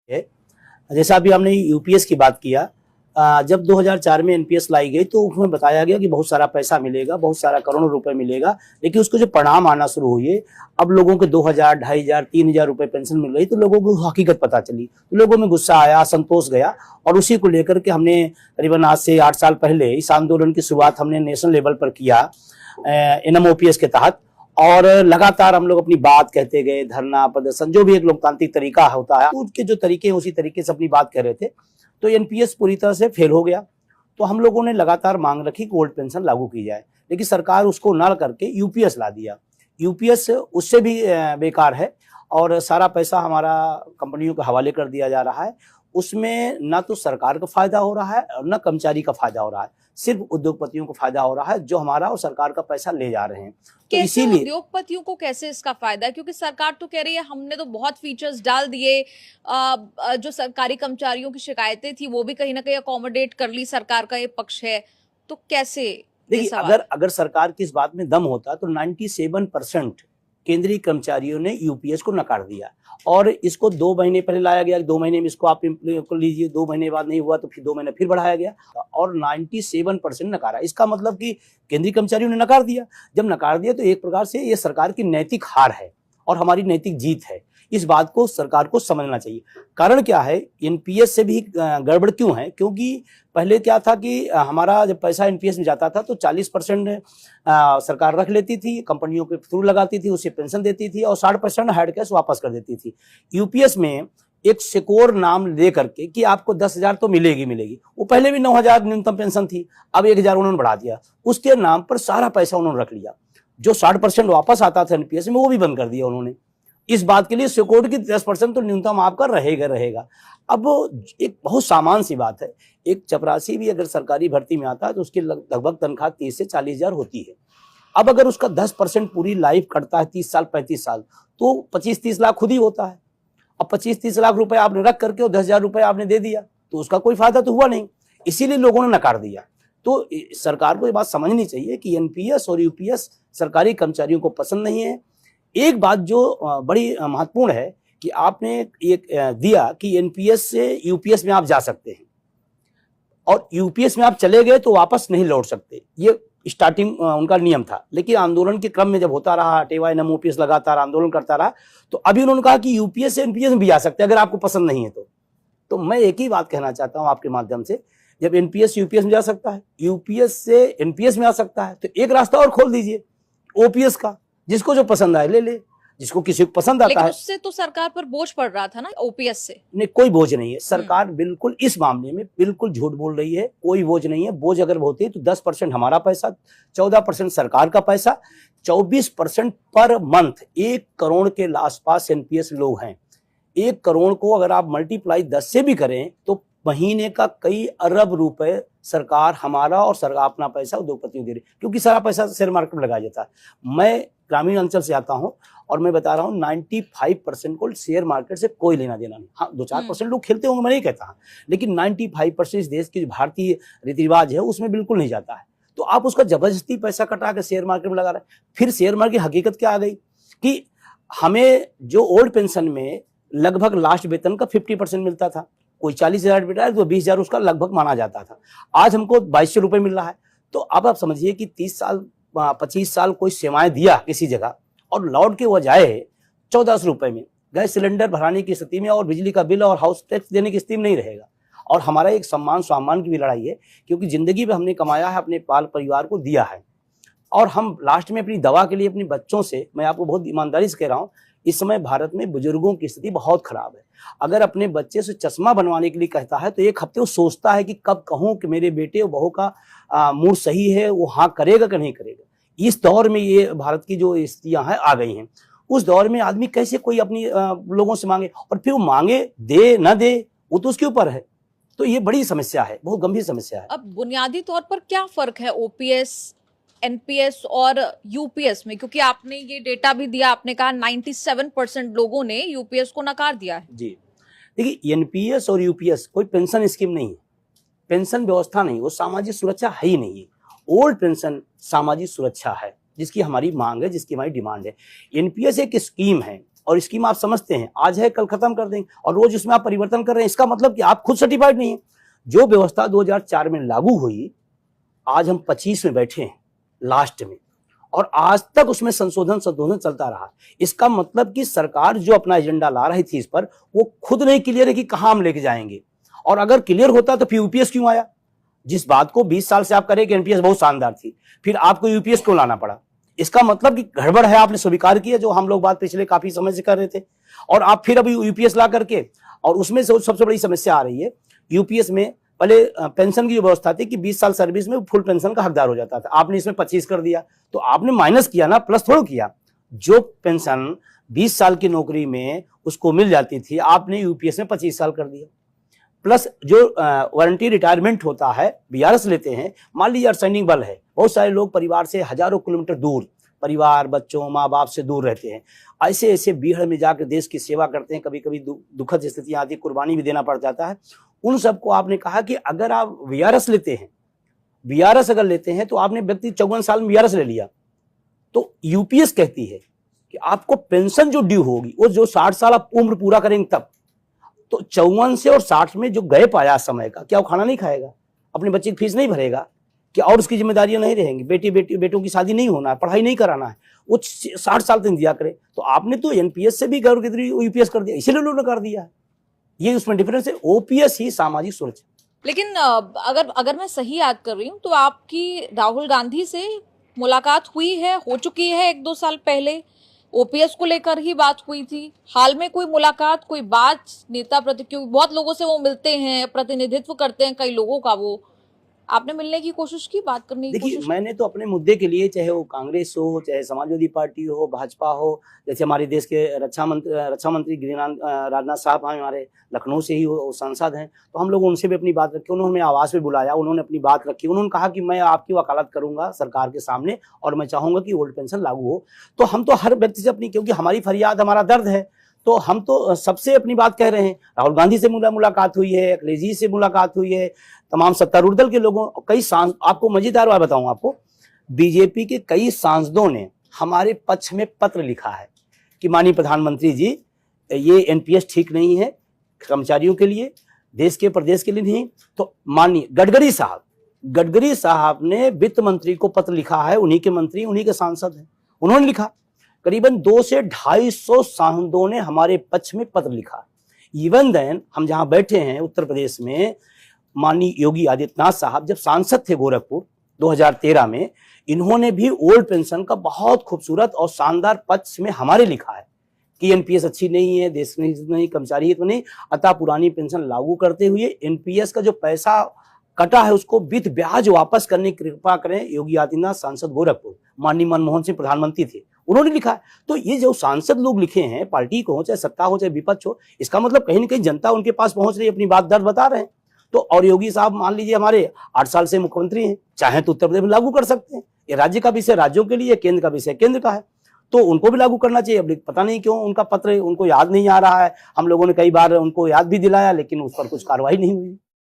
है। जैसा अभी हमने यूपीएस की बात किया, जब 2004 में एनपीएस लाई गई तो उसमें बताया गया कि बहुत सारा पैसा मिलेगा, बहुत सारा करोड़ों रुपए मिलेगा, लेकिन उसको जो परिणाम आना शुरू हुए, अब लोगों के 2000, 2500, 3000 रुपए पेंशन मिल रही, तो लोगों को हकीकत पता चली, तो लोगों में गुस्सा आया, असंतोष गया, और उसी को लेकर के हमने करीबन आज से 8 साल पहले इस आंदोलन की शुरुआत हमने नेशनल लेवल पर किया एनएमओपीएस के तहत। और लगातार हम लोग अपनी बात कहते गए, धरना प्रदर्शन, जो भी एक लोकतांत्रिक तरीका होता है, उसके जो तरीके हैं उसी तरीके से अपनी बात कह रहे थे। तो एनपीएस पूरी तरह से फेल हो गया, तो हम लोगों ने लगातार मांग रखी कि ओल्ड पेंशन लागू की जाए, लेकिन सरकार उसको न करके यूपीएस ला दिया। यूपीएस उससे भी बेकार है, और सारा पैसा हमारा कंपनियों के हवाले कर दिया जा रहा है। उसमें ना तो सरकार का फायदा हो रहा है और न कर्मचारी का फायदा हो रहा है, सिर्फ उद्योगपतियों को फायदा हो रहा है, जो हमारा और सरकार का पैसा ले जा रहे हैं। तो इसीलिए उद्योगपतियों को कैसे इसका फायदा है, क्योंकि सरकार तो कह रही है हमने तो बहुत फीचर्स डाल दिए, जो सरकारी कर्मचारियों की शिकायतें थी वो भी कहीं ना कहीं अकोमोडेट कर ली, सरकार का ये पक्ष है, तो कैसे? देखिए, अगर सरकार की इस बात में दम होता तो 97% केंद्रीय कर्मचारियों ने यूपीएस को नकार दिया, और इसको 2 महीने पहले लाया गया, 2 महीने में इसको आप कर लीजिए, 2 महीने बाद नहीं हुआ तो फिर 2 महीने फिर बढ़ाया गया, और 97% नकारा। इसका मतलब कि केंद्रीय कर्मचारियों ने नकार दिया। जब नकार दिया तो एक प्रकार से ये सरकार की नैतिक हार है और हमारी नैतिक जीत है। इस बात को सरकार को समझना चाहिए। कारण क्या है, एनपीएस से भी गड़बड़ क्यों है? क्योंकि पहले क्या था कि हमारा जब पैसा एनपीएस में जाता था तो 40% सरकार रख लेती थी, कंपनियों के थ्रू लगाती थी, उसे पेंशन देती थी, और 60% हार्ड कैश वापस कर देती थी। यूपीएस में एक सिक्योर नाम दे करके कि आपको 10,000 तो मिलेगी। वो पहले भी 9,000 न्यूनतम पेंशन थी, अब 1,000 उन्होंने बढ़ा दिया। उसके नाम पर सारा पैसा उन्होंने रख लिया। जो 60% वापस आता था एनपीएस में, वो भी बंद कर दिया उन्होंने। इस बात के लिए सिक्योरिटी की 10% तो न्यूनतम आपका रहेगा। अब एक बहुत सामान्य सी बात है, एक चपरासी भी अगर सरकारी भर्ती में आता है तो उसकी लगभग तनख्वाह 30 से 40,000 होती है। अब अगर उसका 10% पूरी लाइफ कटता है, 30 साल 35 साल, तो 25-30 लाख खुद ही होता है। अब 25-30 लाख रुपए आपने रख करके और 10,000 रुपए आपने दे दिया, तो उसका कोई फायदा तो हुआ नहीं, इसीलिए लोगों ने नकार दिया। तो सरकार को ये बात समझनी चाहिए कि एनपीएस और यूपीएस सरकारी कर्मचारियों को पसंद नहीं है। एक बात जो बड़ी महत्वपूर्ण है कि आपने एक दिया कि एनपीएस से यूपीएस में आप जा सकते हैं, और यूपीएस में आप चले गए तो वापस नहीं लौट सकते, ये स्टार्टिंग उनका नियम था। लेकिन आंदोलन के क्रम में जब होता रहा, हटेवा एनएमओपीएस लगातार आंदोलन करता रहा, तो अभी उन्होंने कहा कि यूपीएस से एनपीएस में भी जा सकते हैं अगर आपको पसंद नहीं है तो मैं एक ही बात कहना चाहता हूं आपके माध्यम से, जब एनपीएस यूपीएस में जा सकता है, यूपीएस से एनपीएस में आ सकता है, तो एक रास्ता और खोल दीजिए ओपीएस का, जिसको जो पसंद आए ले ले, जिसको किसी को पसंद आता है। उससे तो सरकार पर बोझ पड़ रहा था ना ओपीएस से। नहीं, कोई बोझ नहीं है। सरकार बिल्कुल इस मामले में बिल्कुल झूठ बोल रही है, कोई बोझ नहीं है। बोझ अगर होती है तो 10% हमारा पैसा, 14% सरकार का पैसा, 24% पर मंथ। 1 करोड़ के आसपास एनपीएस लोग हैं। 1 करोड़ को अगर आप मल्टीप्लाई 10 से भी करें तो महीने का कई अरब रुपए सरकार हमारा और सरकार अपना पैसा उद्योगपतियों दे रही, क्योंकि सारा पैसा शेयर मार्केट में लगाया जाता है। मैं ग्रामीण अंचल से आता हूं और मैं बता रहा हूं 95% को शेयर मार्केट से कोई लेना देना नहीं। हाँ, 2-4% लोग खेलते होंगे, मैं नहीं कहता, लेकिन 95% इस देश की भारतीय रीति रिवाज है उसमें बिल्कुल नहीं जाता है। तो आप उसका जबरदस्ती पैसा कटा के शेयर मार्केट में लगा रहे हैं। फिर शेयर मार्केट की हकीकत क्या आ गई कि हमें जो ओल्ड पेंशन में लगभग लास्ट वेतन का 50% मिलता था, कोई 40,000 बेटा तो 20,000 उसका लगभग माना जाता था। आज हमको 2,200 रुपए मिल रहा है। तो अब आप समझिए कि 30 साल 25 साल कोई सेवाएं दिया किसी जगह और लौट के वो जाए 1400 रुपए में गैस सिलेंडर भराने की स्थिति में और बिजली का बिल और हाउस टैक्स देने की स्थिति में नहीं रहेगा। और हमारा एक सम्मान स्वाभिमान की भी लड़ाई है, क्योंकि जिंदगी में हमने कमाया है, अपने बाल परिवार को दिया है, और हम लास्ट में अपनी दवा के लिए अपने बच्चों से, मैं आपको बहुत ईमानदारी से कह रहा हूँ, इस समय भारत में बुजुर्गों की स्थिति बहुत खराब है। अगर अपने बच्चे से चश्मा बनवाने के लिए कहता है तो 1 हफ्ते वो सोचता है कि कब कहूं कि मेरे बेटे और बहू का मूड सही है, वो हाँ करेगा कि नहीं करेगा। इस दौर में ये भारत की जो स्थितियां हैं आ गई हैं, उस दौर में आदमी कैसे कोई अपनी लोगों से मांगे, और फिर वो मांगे दे ना दे वो तो उसके ऊपर है। तो ये बड़ी समस्या है, बहुत गंभीर समस्या है। अब बुनियादी तौर पर क्या फर्क है ओपीएस, एनपीएस और यूपीएस में? क्योंकि आपने ये डेटा भी दिया, आपने कहा 97% लोगों ने यूपीएस को नकार दिया है। जी देखिए, एनपीएस और यूपीएस कोई पेंशन स्कीम नहीं है, पेंशन व्यवस्था नहीं, वो सामाजिक सुरक्षा है ही नहीं है। ओल्ड पेंशन सामाजिक सुरक्षा है, जिसकी हमारी मांग है, जिसकी हमारी डिमांड है। एनपीएस एक स्कीम है और स्कीम आप समझते हैं, आज है कल खत्म कर देंगे और रोज उसमें आप परिवर्तन कर रहे हैं। इसका मतलब कि आप खुद सर्टिफाइड नहीं है। जो व्यवस्था 2004 में लागू हुई, आज हम 25 में बैठे हैं लास्ट में, और आज तक उसमें संशोधन चलता रहा। इसका मतलब कि सरकार जो अपना एजेंडा ला रही थी इस पर, वो खुद नहीं क्लियर है कि कहां हम लेके जाएंगे। और अगर क्लियर होता तो फिर यूपीएस क्यों आया? जिस बात को 20 साल से आप करें कि एनपीएस बहुत शानदार थी, फिर आपको यूपीएस क्यों लाना पड़ा? इसका मतलब कि गड़बड़ है, आपने स्वीकार किया, जो हम लोग बात पिछले काफी समय से कर रहे थे, और आप फिर अभी यूपीएस ला करके। और उसमें से सबसे बड़ी समस्या आ रही है यूपीएस में। पहले पेंशन की जो व्यवस्था थी कि 20 साल सर्विस में फुल पेंशन का हकदार हो जाता था, आपने इसमें 25 कर दिया, तो आपने माइनस किया ना, प्लस थोड़ा किया। जो पेंशन 20 साल की नौकरी में उसको मिल जाती थी, आपने यूपीएस में 25 साल कर दिया। प्लस जो वारंटी रिटायरमेंट होता है, वीआरएस लेते हैं, मान लीजिए अर्धसैनिक बल है, बहुत सारे लोग परिवार से हजारों किलोमीटर दूर, परिवार, बच्चों, माँ बाप से दूर रहते हैं, ऐसे ऐसे बीहड़ में जाकर देश की सेवा करते हैं, कभी कभी दुखद स्थितियां आती है, कुर्बानी भी देना पड़ जाता है। उन सबको आपने कहा कि अगर आप वीआरएस लेते हैं, वीआरएस अगर लेते हैं तो आपने व्यक्ति 54 साल में वीआरएस ले लिया, तो यूपीएस कहती है कि आपको पेंशन जो ड्यू होगी, वो जो 60 साल आप उम्र पूरा करेंगे तब, तो 54 से और 60 में जो गैप आया समय का, क्या वो खाना नहीं खाएगा, अपने बच्चे की फीस नहीं भरेगा, कि और उसकी जिम्मेदारियां नहीं रहेंगी, बेटों की शादी नहीं होना है, पढ़ाई नहीं कराना है, वो 60 साल तक इंतजार करे। तो आपने तो एनपीएस से भी गौर के यूपीएस कर दिया, इसीलिए लोगों ने कर दिया है। ये उसमें डिफरेंस है। ओपीएस ही सामाजिक सुरक्षा। लेकिन अगर मैं सही याद कर रही हूँ तो आपकी राहुल गांधी से मुलाकात हुई है, हो चुकी है 1-2 साल पहले, ओपीएस को लेकर ही बात हुई थी। हाल में कोई मुलाकात, कोई बात नेता प्रति, क्योंकि बहुत लोगों से वो मिलते हैं, प्रतिनिधित्व करते हैं कई लोगों का, वो आपने मिलने की कोशिश की, बात करने की देखिए, कोशिश? मैंने तो अपने मुद्दे के लिए, चाहे वो कांग्रेस हो, चाहे समाजवादी पार्टी हो, भाजपा हो, जैसे हमारे देश के रक्षा मंत्री राजनाथ साहब हैं, हमारे लखनऊ से ही वो सांसद हैं, तो हम लोग उनसे भी अपनी बात रखी, उन्होंने आवाज पे बुलाया, उन्होंने अपनी बात रखी, उन्होंने कहा कि मैं आपकी वकालत करूंगा सरकार के सामने और मैं चाहूंगा कि ओल्ड पेंशन लागू हो। तो हम तो हर व्यक्ति से अपनी, क्योंकि हमारी फरियाद हमारा दर्द है, तो हम तो सबसे अपनी बात कह रहे हैं। राहुल गांधी से मुलाकात हुई है, अखिलेश जी से मुलाकात हुई है, तमाम सत्तारूढ़ दल के लोगों, कई आपको मजेदार बात बताऊं आपको, बीजेपी के कई सांसदों ने हमारे पक्ष में पत्र लिखा है कि माननीय प्रधानमंत्री जी, ये एनपीएस ठीक नहीं है कर्मचारियों के लिए, देश के प्रदेश के लिए नहीं। तो माननीय गडकरी साहब ने वित्त मंत्री को पत्र लिखा है, उन्हीं के मंत्री, उन्हीं के सांसद हैं, उन्होंने लिखा। करीबन 200 से 250 सांसदों ने हमारे पक्ष में पत्र लिखा। इवन देन हम जहां बैठे हैं उत्तर प्रदेश में, माननीय योगी आदित्यनाथ साहब जब सांसद थे गोरखपुर 2013 में, इन्होंने भी ओल्ड पेंशन का बहुत खूबसूरत और शानदार पक्ष में हमारे लिखा है कि एनपीएस अच्छी नहीं है, देश में नहीं, कर्मचारी हित में नहीं, अतः पुरानी पेंशन लागू करते हुए एनपीएस का जो पैसा कटा है उसको विथ ब्याज वापस करने की कृपा करें। योगी आदित्यनाथ सांसद गोरखपुर, माननीय मनमोहन सिंह प्रधानमंत्री थे, उन्होंने लिखा है। तो ये जो सांसद लोग लिखे हैं, पार्टी को हो, चाहे सत्ता हो, चाहे विपक्ष हो, इसका मतलब कहीं ना कहीं जनता उनके पास पहुंच रही है, अपनी बात दर्द बता रहे हैं। तो और योगी साहब मान लीजिए हमारे 8 साल से मुख्यमंत्री हैं, चाहे तो उत्तर प्रदेश में लागू कर सकते हैं। ये राज्य का विषय राज्यों के लिए, केंद्र का विषय केंद्र का है, तो उनको भी लागू करना चाहिए। अब पता नहीं क्यों उनका पत्र उनको याद नहीं आ रहा है, हम लोगों ने कई बार उनको याद भी दिलाया, लेकिन उस पर कुछ कार्रवाई नहीं हुई।